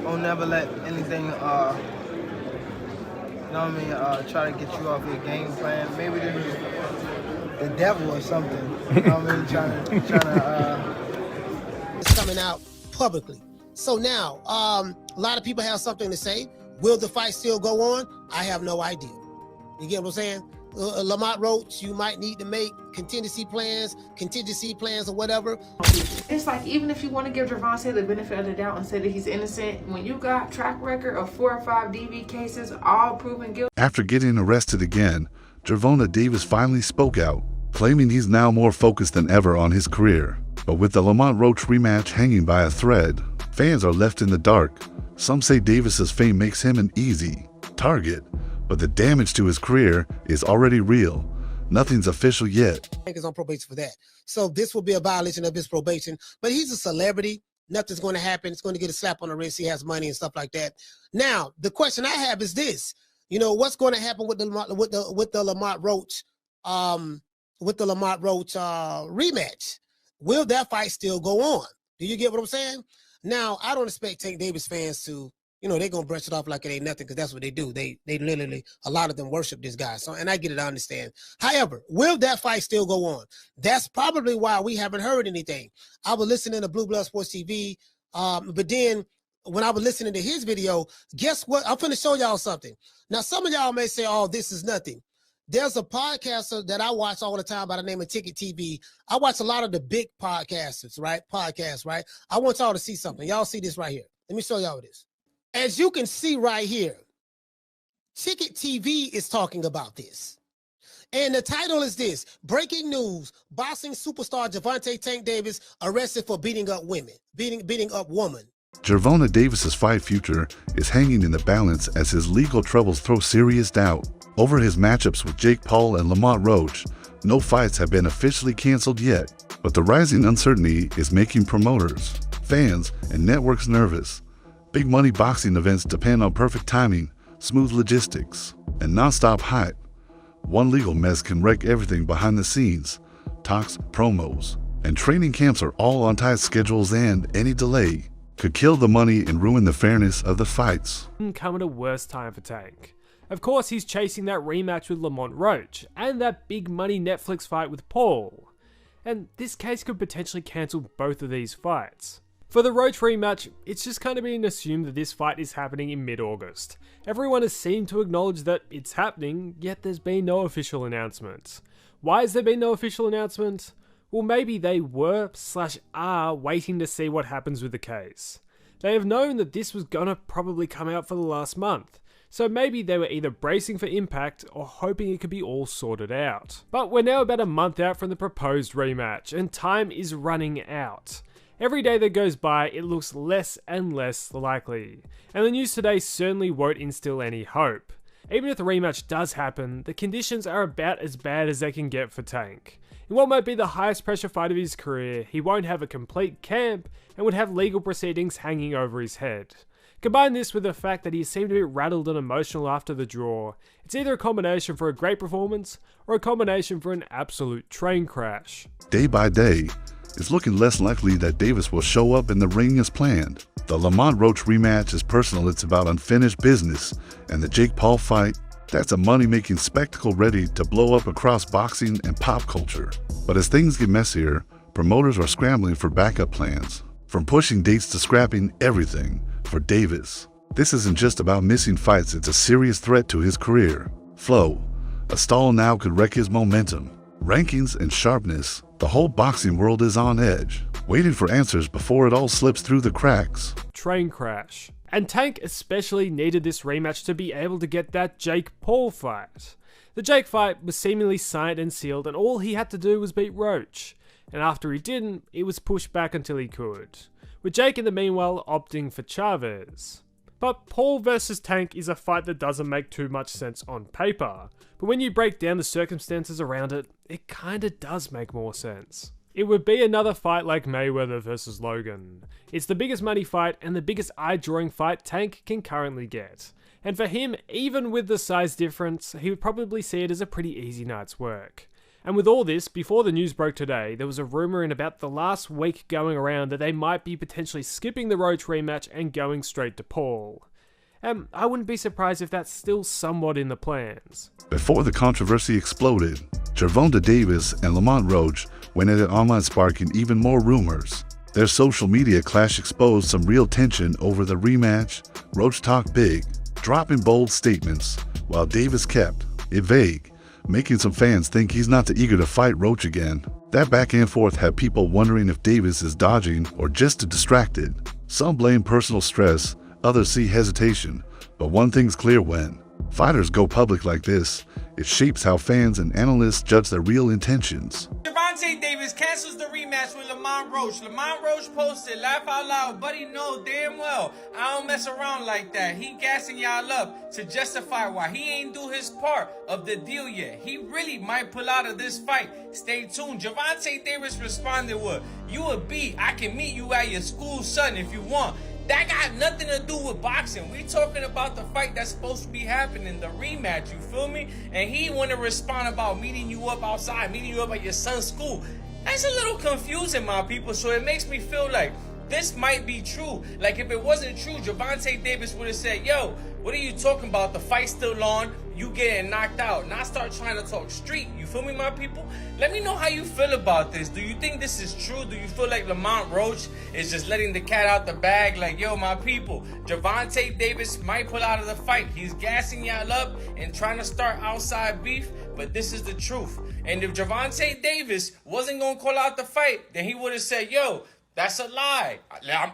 won't never let anything, you know what I mean, try to get you off your game plan. Maybe this is the devil or something. You know what I mean? Trying to. It's coming out publicly. So now, a lot of people have something to say. Will the fight still go on? I have no idea. You get what I'm saying? Lamont Roach, you might need to make contingency plans or whatever. It's like, even if you want to give Gervonta the benefit of the doubt and say that he's innocent, when you got track record of 4 or 5 DV cases, all proven guilty. After getting arrested again, Gervonta Davis finally spoke out, claiming he's now more focused than ever on his career. But with the Lamont Roach rematch hanging by a thread, fans are left in the dark. Some say Davis's fame makes him an easy target, but the damage to his career is already real. Nothing's official yet. Tank is on probation for that. So this will be a violation of his probation, but he's a celebrity. Nothing's going to happen. It's going to get a slap on the wrist. He has money and stuff like that. Now, the question I have is this, you know, what's going to happen with the Lamont Roach, rematch? Will that fight still go on? Do you get what I'm saying? Now, I don't expect Tank Davis fans to, you know, they're going to brush it off like it ain't nothing, because that's what they do. They literally, a lot of them worship this guy. So, and I get it, I understand. However, will that fight still go on? That's probably why we haven't heard anything. I was listening to Blue Blood Sports TV, but then when I was listening to his video, guess what? I'm going to show y'all something. Now, some of y'all may say, oh, this is nothing. There's a podcaster that I watch all the time by the name of Ticket TV. I watch a lot of the big podcasters, right? Podcasts, right? I want y'all to see something. Y'all see this right here. Let me show y'all this. As you can see right here, Ticket TV is talking about this. And the title is this: Breaking News, Boxing Superstar Gervonta Tank Davis arrested for beating up women, beating up woman. Gervonta Davis's fight future is hanging in the balance as his legal troubles throw serious doubt. Over his matchups with Jake Paul and Lamont Roach, no fights have been officially canceled yet, but the rising uncertainty is making promoters, fans, and networks nervous. Big money boxing events depend on perfect timing, smooth logistics, and nonstop hype. One legal mess can wreck everything behind the scenes. Talks, promos, and training camps are all on tight schedules, and any delay could kill the money and ruin the fairness of the fights. Come at a worse time for Tank. Of course, he's chasing that rematch with Lamont Roach and that big money Netflix fight with Paul. And this case could potentially cancel both of these fights. For the Roach rematch, it's just kind of being assumed that this fight is happening in mid-August. Everyone has seemed to acknowledge that it's happening, yet there's been no official announcement. Why has there been no official announcement? Well, maybe they were/are waiting to see what happens with the case. They have known that this was gonna probably come out for the last month, so maybe they were either bracing for impact or hoping it could be all sorted out. But we're now about a month out from the proposed rematch, and time is running out. Every day that goes by, it looks less and less likely, and the news today certainly won't instill any hope. Even if the rematch does happen, the conditions are about as bad as they can get for Tank. In what might be the highest pressure fight of his career, he won't have a complete camp and would have legal proceedings hanging over his head. Combine this with the fact that he seemed a bit rattled and emotional after the draw, it's either a combination for a great performance or a combination for an absolute train crash. Day by day, it's looking less likely that Davis will show up in the ring as planned. The Lamont Roach rematch is personal, it's about unfinished business, and the Jake Paul fight, that's a money-making spectacle ready to blow up across boxing and pop culture. But as things get messier, promoters are scrambling for backup plans, from pushing dates to scrapping everything for Davis. This isn't just about missing fights, it's a serious threat to his career. Flow. A stall now could wreck his momentum. Rankings and sharpness. The whole boxing world is on edge, waiting for answers before it all slips through the cracks. Train crash. And Tank especially needed this rematch to be able to get that Jake Paul fight. The Jake fight was seemingly signed and sealed, and all he had to do was beat Roach. And after he didn't, it was pushed back until he could, with Jake in the meanwhile opting for Chavez. But Paul versus Tank is a fight that doesn't make too much sense on paper, but when you break down the circumstances around it, it kinda does make more sense. It would be another fight like Mayweather versus Logan. It's the biggest money fight and the biggest eye-drawing fight Tank can currently get. And for him, even with the size difference, he would probably see it as a pretty easy night's work. And with all this, before the news broke today, there was a rumour in about the last week going around that they might be potentially skipping the Roach rematch and going straight to Paul. I wouldn't be surprised if that's still somewhat in the plans. Before the controversy exploded, Gervonta Davis and Lamont Roach went at it online, sparking even more rumors. Their social media clash exposed some real tension over the rematch. Roach talked big, dropping bold statements, while Davis kept it vague, making some fans think he's not too eager to fight Roach again. That back and forth had people wondering if Davis is dodging or just distracted. Some blame personal stress, others see hesitation, but one thing's clear: when fighters go public like this, it shapes how fans and analysts judge their real intentions. Gervonta Davis cancels the rematch with Lamont Roach. Lamont Roach posted, "Laugh out loud, buddy, know damn well I don't mess around like that." He gassing y'all up to justify why he ain't do his part of the deal yet. He really might pull out of this fight. Stay tuned. Gervonta Davis responded with, "You a B, I can meet you at your school, son, if you want." That got nothing to do with boxing. We talking about the fight that's supposed to be happening, the rematch, you feel me? And he want to respond about meeting you up outside, meeting you up at your son's school. That's a little confusing, my people. So it makes me feel like this might be true. Like, if it wasn't true, Gervonta Davis would have said, "Yo, what are you talking about? The fight's still on. You getting knocked out." Not start trying to talk street. You feel me, my people? Let me know how you feel about this. Do you think this is true? Do you feel like Lamont Roach is just letting the cat out the bag? Like, yo, my people, Gervonta Davis might pull out of the fight. He's gassing y'all up and trying to start outside beef, but this is the truth. And if Gervonta Davis wasn't going to call out the fight, then he would have said, "Yo, that's a lie.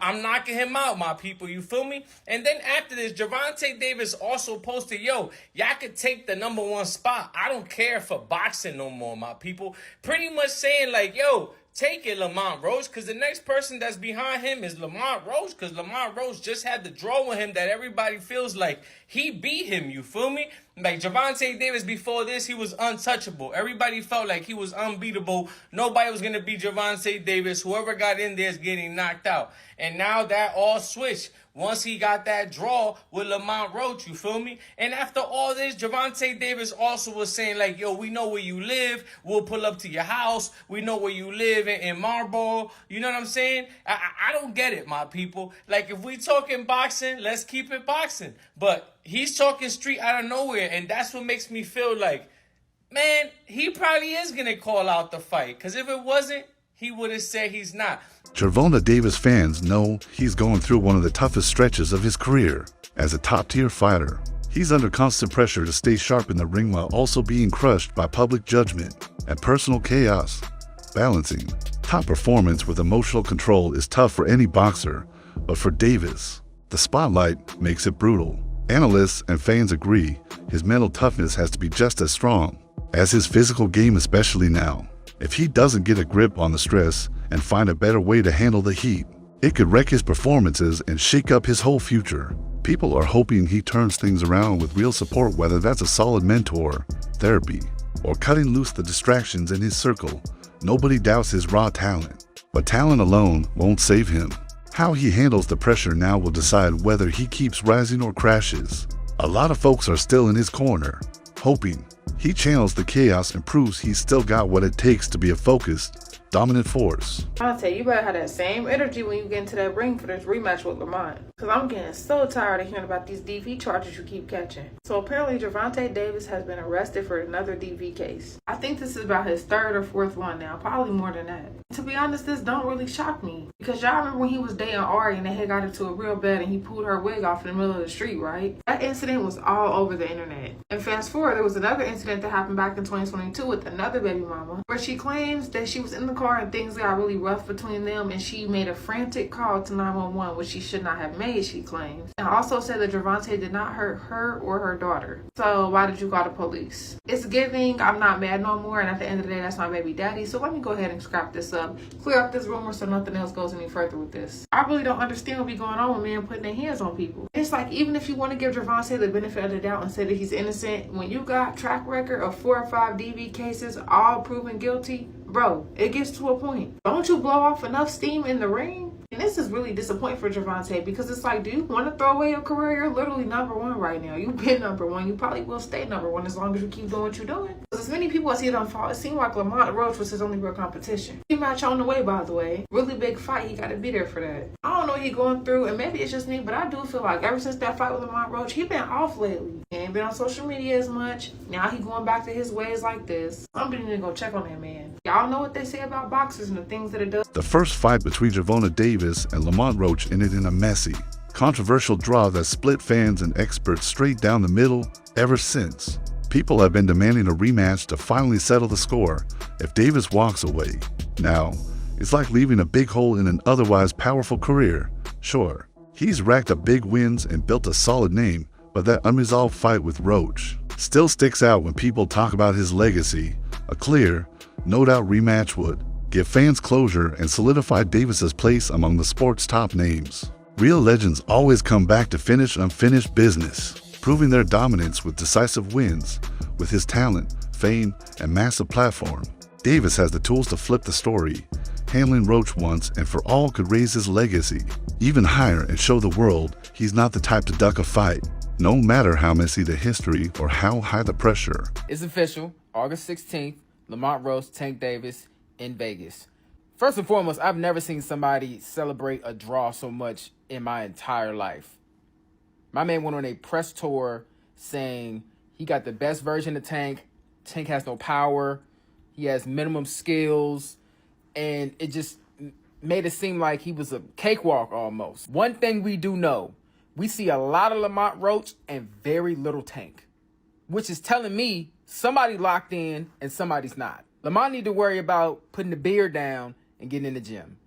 I'm knocking him out, my people." You feel me? And then after this, Gervonta Davis also posted, "Yo, y'all could take the #1 spot. I don't care for boxing no more, my people." Pretty much saying like, yo, take it, Lamont Roach, because the next person that's behind him is Lamont Roach, because Lamont Roach just had the draw with him that everybody feels like he beat him, you feel me? Like, Gervonta Davis, before this, he was untouchable. Everybody felt like he was unbeatable. Nobody was going to beat Gervonta Davis. Whoever got in there is getting knocked out. And now that all switched once he got that draw with Lamont Roach, you feel me? And after all this, Gervonta Davis also was saying like, "Yo, we know where you live. We'll pull up to your house. We know where you live in Marlboro." You know what I'm saying? I don't get it, my people. Like, if we talking boxing, let's keep it boxing. But he's talking street out of nowhere, and that's what makes me feel like, man, he probably is going to call out the fight. Because if it wasn't, he would have said he's not. Gervonta Davis fans know he's going through one of the toughest stretches of his career. As a top-tier fighter, he's under constant pressure to stay sharp in the ring while also being crushed by public judgment and personal chaos. Balancing top performance with emotional control is tough for any boxer, but for Davis, the spotlight makes it brutal. Analysts and fans agree his mental toughness has to be just as strong as his physical game, especially now. If he doesn't get a grip on the stress and find a better way to handle the heat, it could wreck his performances and shake up his whole future. People are hoping he turns things around with real support, whether that's a solid mentor, therapy, or cutting loose the distractions in his circle. Nobody doubts his raw talent, but talent alone won't save him. How he handles the pressure now will decide whether he keeps rising or crashes. A lot of folks are still in his corner, hoping he channels the chaos and proves he's still got what it takes to be a focused, dominant force. I'll tell you, you better have that same energy when you get into that ring for this rematch with Lamont. Because I'm getting so tired of hearing about these DV charges you keep catching. So apparently Gervonta Davis has been arrested for another DV case. I think this is about his 3rd or 4th one now, probably more than that. To be honest, this don't really shock me. Because y'all remember when he was dating Ari and they had got into a real bad and he pulled her wig off in the middle of the street, right? That incident was all over the internet. And fast forward, there was another incident that happened back in 2022 with another baby mama, where she claims that she was in the car and things got really rough between them and she made a frantic call to 911, which she should not have made, she claims. And also said that Gervonta did not hurt her or her daughter. So why did you call the police? It's giving, I'm not mad no more, and at the end of the day, that's my baby daddy. So let me go ahead and scrap this up, clear up this rumor so nothing else goes any further with this. I really don't understand what be going on with men putting their hands on people. It's like, even if you want to give Gervonta the benefit of the doubt and say that he's innocent, when you got track record of 4 or 5 DV cases, all proven guilty, bro, it gets to a point. Don't you blow off enough steam in the ring? And this is really disappointing for Gervonta because it's like, do you want to throw away your career? You're literally #1 right now. You've been #1. You probably will stay #1 as long as you keep doing what you're doing. Because as many people as see it unfold, it seemed like Lamont Roach was his only real competition. Rematch on the way, by the way. Really big fight. He got to be there for that. I don't know what he's going through, and maybe it's just me, but I do feel like ever since that fight with Lamont Roach, he been off lately. He ain't been on social media as much. Now he going back to his ways like this. Somebody need to go check on that man. Y'all know what they say about boxers and the things that it does. The first fight between Gervonta Davis and Lamont Roach ended in a messy, controversial draw that split fans and experts straight down the middle ever since. People have been demanding a rematch to finally settle the score if Davis walks away. Now, it's like leaving a big hole in an otherwise powerful career. Sure, he's racked up big wins and built a solid name, but that unresolved fight with Roach still sticks out when people talk about his legacy. A clear, no doubt rematch would give fans closure and solidify Davis's place among the sport's top names. Real legends always come back to finish unfinished business, proving their dominance with decisive wins. With his talent, fame, and massive platform, Davis has the tools to flip the story. Handling Roach once and for all could raise his legacy even higher and show the world he's not the type to duck a fight, no matter how messy the history or how high the pressure. It's official, August 16th, Lamont Roach, Tank Davis in Vegas. First and foremost, I've never seen somebody celebrate a draw so much in my entire life. My man went on a press tour saying he got the best version of Tank. Tank has no power. He has minimum skills. And it just made it seem like he was a cakewalk almost. One thing we do know, we see a lot of Lamont Roach and very little Tank, which is telling me somebody locked in and somebody's not. Lamont need to worry about putting the beer down and getting in the gym,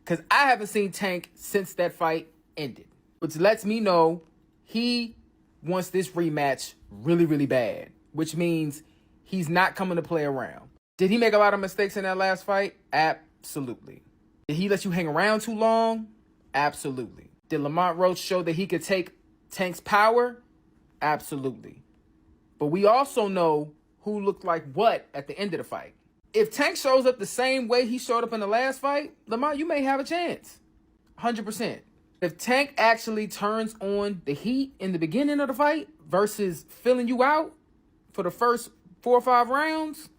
because I haven't seen Tank since that fight ended, which lets me know he wants this rematch really, really bad, which means he's not coming to play around. Did he make a lot of mistakes in that last fight? Absolutely. Did he let you hang around too long? Absolutely. Did Lamont Roach show that he could take Tank's power? Absolutely. But we also know who looked like what at the end of the fight. If Tank shows up the same way he showed up in the last fight, Lamont, you may have a chance. 100%. If Tank actually turns on the heat in the beginning of the fight versus filling you out for the first 4 or 5 rounds,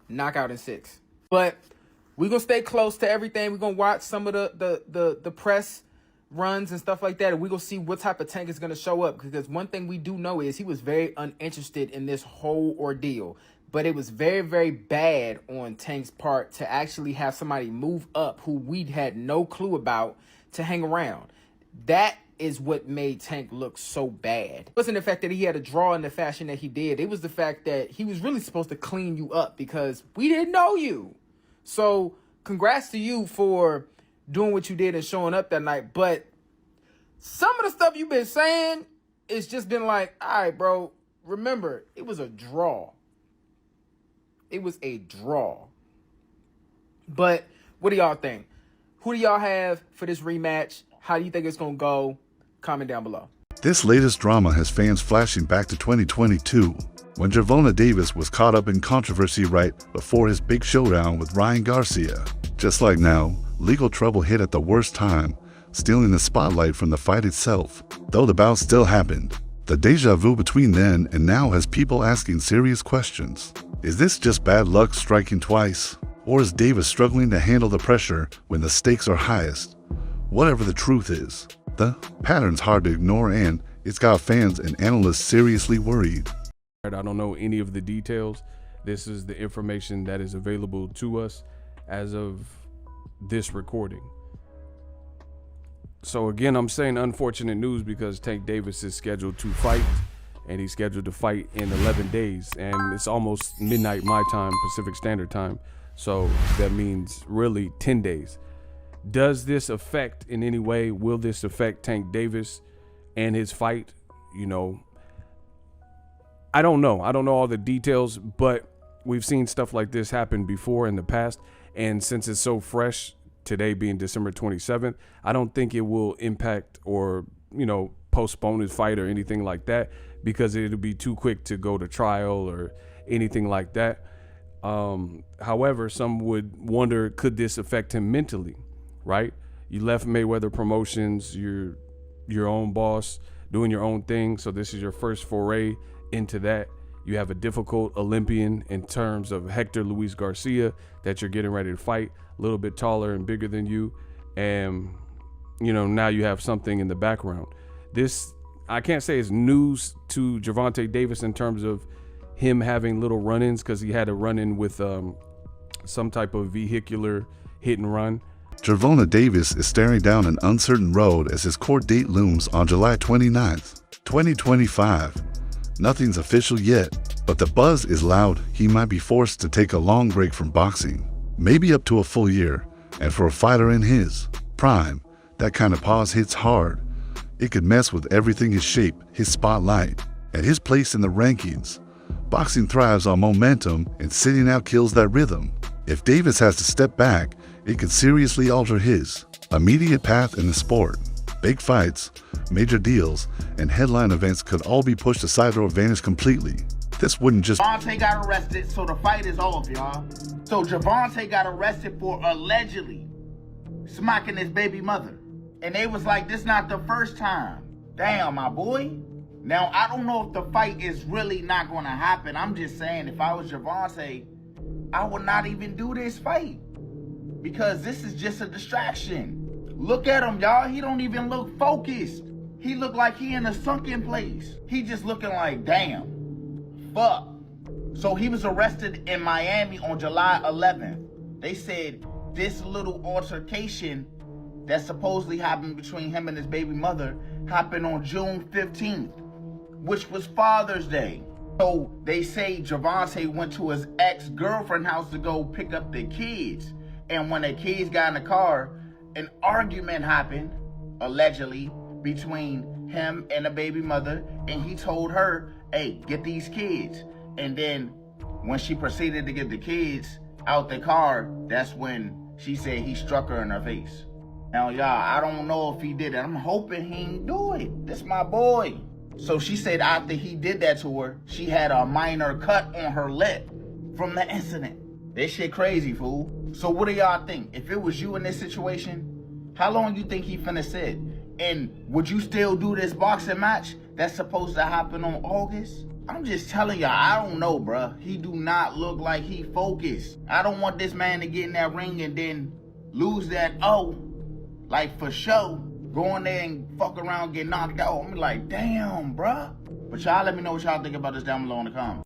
knockout in 6. But we're going to stay close to everything. We're going to watch some of the press runs and stuff like that, and we're going to see what type of Tank is going to show up, because one thing we do know is he was very uninterested in this whole ordeal. But it was very, very bad on Tank's part to actually have somebody move up who we had no clue about to hang around. That is what made Tank look so bad. It wasn't the fact that he had a draw in the fashion that he did. It was the fact that he was really supposed to clean you up because we didn't know you. So congrats to you for doing what you did and showing up that night. But some of the stuff you've been saying, it's just been like, all right, bro, remember, it was a draw. It was a draw. But what do y'all think? Who do y'all have for this rematch? How do you think it's going to go? Comment down below. This latest drama has fans flashing back to 2022, when Gervonta Davis was caught up in controversy right before his big showdown with Ryan Garcia. Just like now, legal trouble hit at the worst time, stealing the spotlight from the fight itself. Though the bout still happened, the deja vu between then and now has people asking serious questions. Is this just bad luck striking twice? Or is Davis struggling to handle the pressure when the stakes are highest? Whatever the truth is, the pattern's hard to ignore, and it's got fans and analysts seriously worried. I don't know any of the details. This is the information that is available to us as of this recording. So again, I'm saying unfortunate news because Tank Davis is scheduled to fight, and he's scheduled to fight in 11 days, and it's almost midnight my time, Pacific Standard Time. So that means really 10 days. Does this affect in any way? Will this affect Tank Davis and his fight? You know, I don't know. I don't know all the details, but we've seen stuff like this happen before in the past. And since it's so fresh, today being December 27th, I don't think it will impact or, you know, postpone his fight or anything like that, because it'll be too quick to go to trial or anything like that. However, some would wonder, could this affect him mentally, right? You left Mayweather Promotions. You're your own boss, doing your own thing. So this is your first foray into that. You have a difficult Olympian in terms of Hector Luis Garcia that you're getting ready to fight, a little bit taller and bigger than you. And, you know, now you have something in the background. This, I can't say is news to Gervonta Davis in terms of him having little run-ins, because he had a run-in with some type of vehicular hit and run. Gervonta Davis is staring down an uncertain road as his court date looms on July 29th, 2025. Nothing's official yet, but the buzz is loud he might be forced to take a long break from boxing, maybe up to a full year. And for a fighter in his prime, that kind of pause hits hard. It could mess with everything his shape, his spotlight, and his place in the rankings. Boxing thrives on momentum, and sitting out kills that rhythm. If Davis has to step back, it could seriously alter his immediate path in the sport. Big fights, major deals, and headline events could all be pushed aside or vanish completely. This wouldn't just... Gervonta got arrested, so the fight is off, y'all. So Gervonta got arrested for allegedly smacking his baby mother. And they was like, this not the first time. Damn, my boy. Now, I don't know if the fight is really not going to happen. I'm just saying, if I was Gervonta, I would not even do this fight. Because this is just a distraction. Look at him, y'all. He don't even look focused. He look like he in a sunken place. He just looking like, damn, fuck. So he was arrested in Miami on July 11th. They said this little altercation that supposedly happened between him and his baby mother happened on June 15th, which was Father's Day. So they say Gervonta went to his ex-girlfriend's house to go pick up the kids. And when the kids got in the car, an argument happened, allegedly, between him and the baby mother, and he told her, hey, get these kids. And then when she proceeded to get the kids out the car, that's when she said he struck her in her face. Now, y'all, I don't know if he did it. I'm hoping he ain't do it. This my boy. So she said after he did that to her, she had a minor cut on her lip from the incident. This shit crazy, fool. So what do y'all think? If it was you in this situation, how long you think he finna sit? And would you still do this boxing match that's supposed to happen on August? I'm just telling y'all, I don't know, bruh. He do not look like he focused. I don't want this man to get in that ring and then lose that like for sure. Go in there and fuck around, get knocked out. I'm like, damn, bruh. But y'all let me know what y'all think about this down below in the comments.